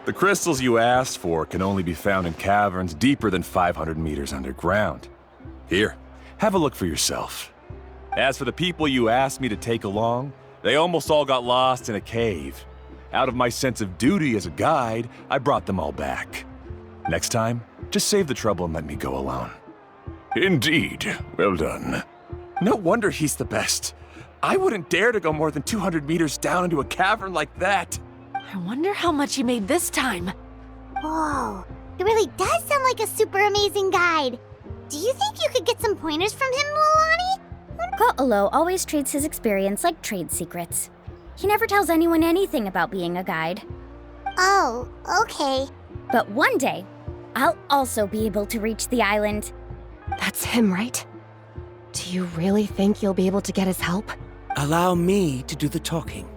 The crystals you asked for can only be found in caverns deeper than 500 meters underground. Here, have a look for yourself. As for the people you asked me to take along, they almost all got lost in a cave. Out of my sense of duty as a guide, I brought them all back. Next time, just save the trouble and let me go alone. Indeed. Well done. No wonder he's the best. I wouldn't dare to go more than 200 meters down into a cavern like that. I wonder how much he made this time. Whoa, it really does sound like a super amazing guide. Do you think you could get some pointers from him, Mualani? Ko'olo always treats his experience like trade secrets. He never tells anyone anything about being a guide. Oh, okay. But one day, I'll also be able to reach the island. That's him, right? Do you really think you'll be able to get his help? Allow me to do the talking.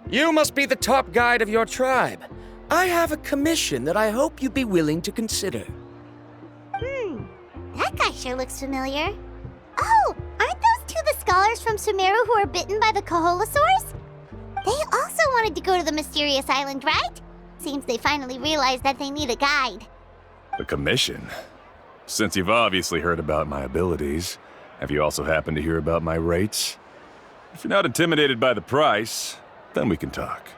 You must be the top guide of your tribe. I have a commission that I hope you'd be willing to consider. That guy sure looks familiar. Oh, aren't those two the scholars from Sumeru who were bitten by the Koholosaurs? They also wanted to go to the mysterious island, right? Seems they finally realized that they need a guide. A commission? Since you've obviously heard about my abilities, have you also happened to hear about my rates? If you're not intimidated by the price, then we can talk.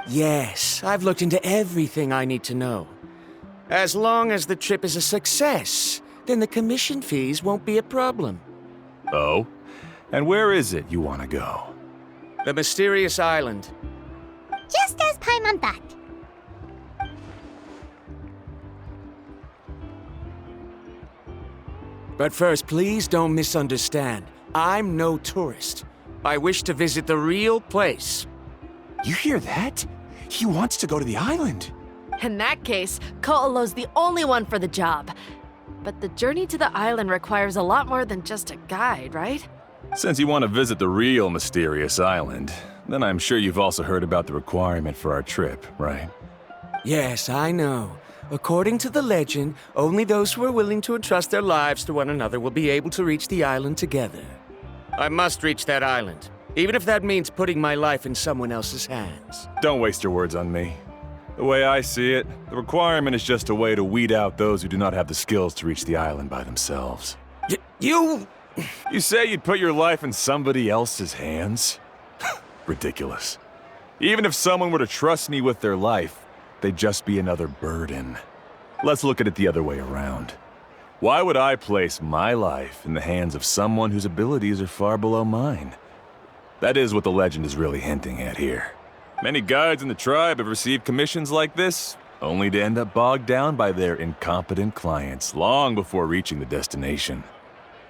Yes, I've looked into everything I need to know. As long as the trip is a success, then the commission fees won't be a problem. Oh? And where is it you want to go? The mysterious island. Just as Paimon thought. But first, please don't misunderstand. I'm no tourist. I wish to visit the real place. You hear that? He wants to go to the island. In that case, Ko'olo's the only one for the job. But the journey to the island requires a lot more than just a guide, right? Since you want to visit the real mysterious island, then I'm sure you've also heard about the requirement for our trip, right? Yes, I know. According to the legend, only those who are willing to entrust their lives to one another will be able to reach the island together. I must reach that island, even if that means putting my life in someone else's hands. Don't waste your words on me. The way I see it, the requirement is just a way to weed out those who do not have the skills to reach the island by themselves. You say you'd put your life in somebody else's hands? Ridiculous. Even if someone were to trust me with their life, they'd just be another burden. Let's look at it the other way around. Why would I place my life in the hands of someone whose abilities are far below mine? That is what the legend is really hinting at here. Many guides in the tribe have received commissions like this, only to end up bogged down by their incompetent clients long before reaching the destination.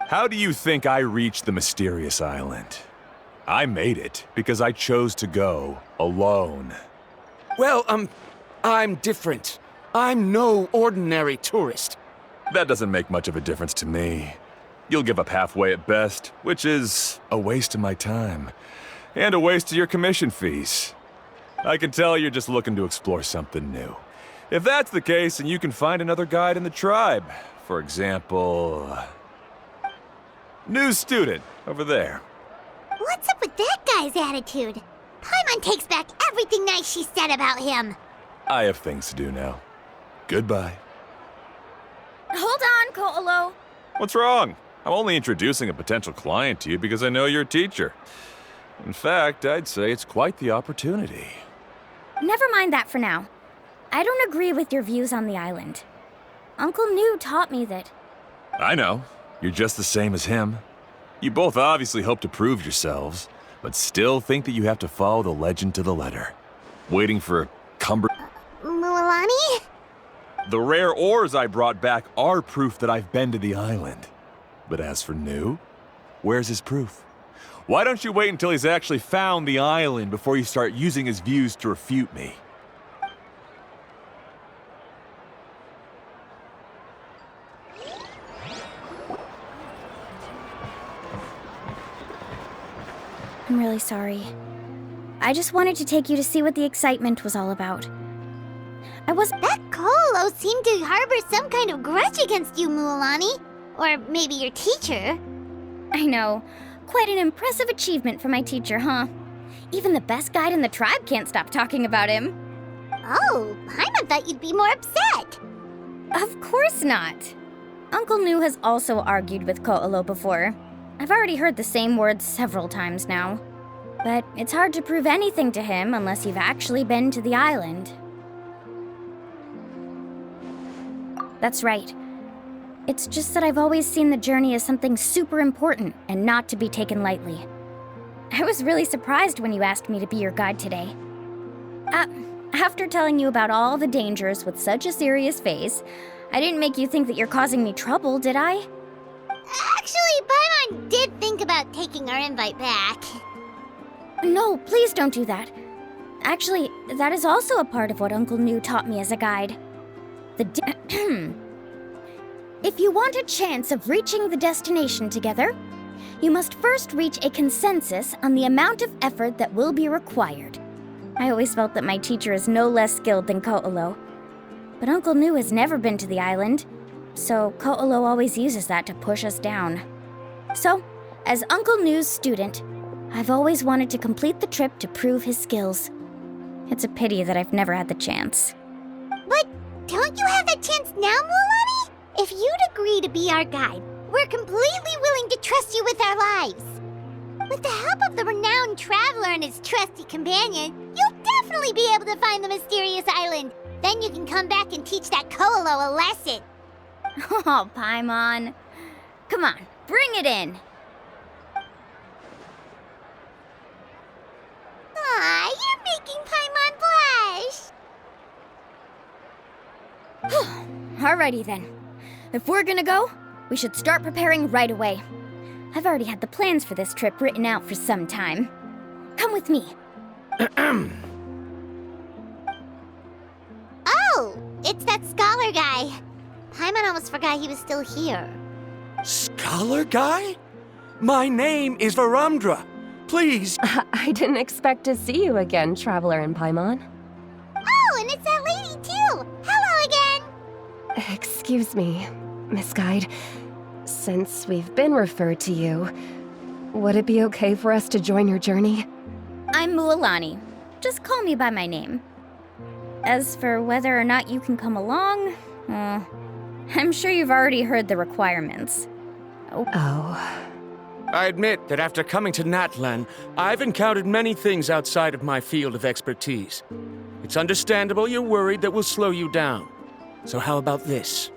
How do you think I reached the mysterious island? I made it because I chose to go alone. Well, I'm different. I'm no ordinary tourist. That doesn't make much of a difference to me. You'll give up halfway at best, which is a waste of my time. And a waste of your commission fees. I can tell you're just looking to explore something new. If that's the case, then you can find another guide in the tribe. For example... new student, over there. What's up with that guy's attitude? Paimon takes back everything nice she said about him. I have things to do now. Goodbye. Hold on, Ko'olo. What's wrong? I'm only introducing a potential client to you because I know you're a teacher. In fact, I'd say it's quite the opportunity. Never mind that for now. I don't agree with your views on the island. Uncle New taught me that. I know. You're just the same as him. You both obviously hope to prove yourselves, but still think that you have to follow the legend to the letter. Waiting for a Mualani? The rare ores I brought back are proof that I've been to the island. But as for New, where's his proof? Why don't you wait until he's actually found the island before you start using his views to refute me? I'm really sorry. I just wanted to take you to see what the excitement was all about. That Ko'olo seemed to harbor some kind of grudge against you, Mualani. Or maybe your teacher. I know. Quite an impressive achievement for my teacher, huh? Even the best guide in the tribe can't stop talking about him. Oh, Paimon thought you'd be more upset. Of course not. Uncle Nu has also argued with Ko'olo before. I've already heard the same words several times now. But it's hard to prove anything to him unless you've actually been to the island. That's right. It's just that I've always seen the journey as something super important and not to be taken lightly. I was really surprised when you asked me to be your guide today. After telling you about all the dangers with such a serious face, I didn't make you think that you're causing me trouble, did I? Actually, Paimon did think about taking our invite back. No, please don't do that. Actually, that is also a part of what Uncle Nu taught me as a guide. If you want a chance of reaching the destination together, you must first reach a consensus on the amount of effort that will be required. I always felt that my teacher is no less skilled than Ko'olo. But Uncle Nu has never been to the island, so Ko'olo always uses that to push us down. So, as Uncle Nu's student, I've always wanted to complete the trip to prove his skills. It's a pity that I've never had the chance. But don't you have that chance now, Mualani? If you'd agree to be our guide, we're completely willing to trust you with our lives. With the help of the renowned traveler and his trusty companion, you'll definitely be able to find the mysterious island. Then you can come back and teach that Ko'olo a lesson. Oh, Paimon. Come on, bring it in. Aw, you're making Paimon blush. Alrighty then. If we're gonna go, we should start preparing right away. I've already had the plans for this trip written out for some time. Come with me. Oh, it's that scholar guy. Paimon almost forgot he was still here. Scholar guy? My name is Varumdra. Please. I didn't expect to see you again, Traveler and Paimon. Oh, and it's that lady too. Hello again. Excuse me, Miss Guide. Since we've been referred to you, would it be okay for us to join your journey? I'm Mualani. Just call me by my name. As for whether or not you can come along, I'm sure you've already heard the requirements. Oh. I admit that after coming to Natlan, I've encountered many things outside of my field of expertise. It's understandable you're worried that we'll slow you down. So how about this?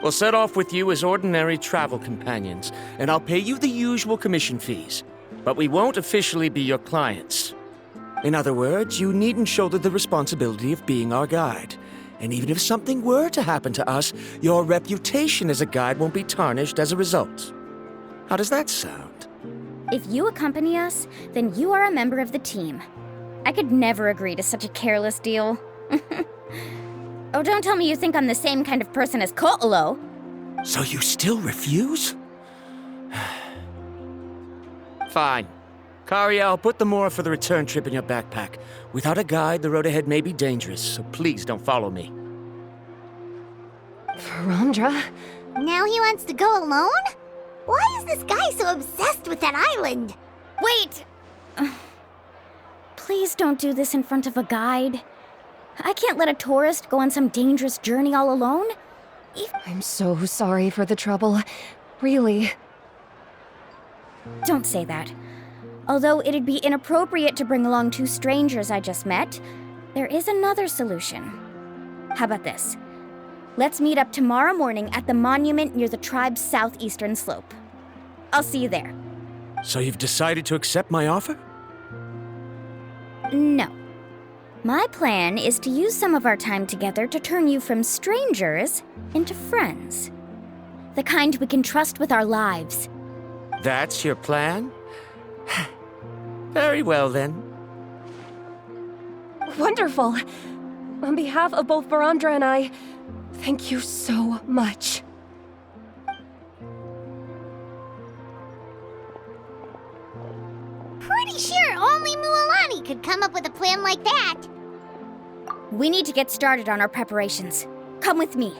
We'll set off with you as ordinary travel companions, and I'll pay you the usual commission fees. But we won't officially be your clients. In other words, you needn't shoulder the responsibility of being our guide. And even if something were to happen to us, your reputation as a guide won't be tarnished as a result. How does that sound? If you accompany us, then you are a member of the team. I could never agree to such a careless deal. Oh, don't tell me you think I'm the same kind of person as Ko'olo. So you still refuse? Fine. Kariel, put the more for the return trip in your backpack. Without a guide, the road ahead may be dangerous, so please don't follow me. Varumdra? Now he wants to go alone? Why is this guy so obsessed with that island? Wait! Please don't do this in front of a guide. I can't let a tourist go on some dangerous journey all alone. I'm so sorry for the trouble. Really. Don't say that. Although it'd be inappropriate to bring along two strangers I just met, there is another solution. How about this? Let's meet up tomorrow morning at the monument near the tribe's southeastern slope. I'll see you there. So you've decided to accept my offer? No. My plan is to use some of our time together to turn you from strangers into friends. The kind we can trust with our lives. That's your plan? Very well, then. Wonderful. On behalf of both Varumdra and I, thank you so much. Pretty sure only Mualani could come up with a plan like that. We need to get started on our preparations. Come with me.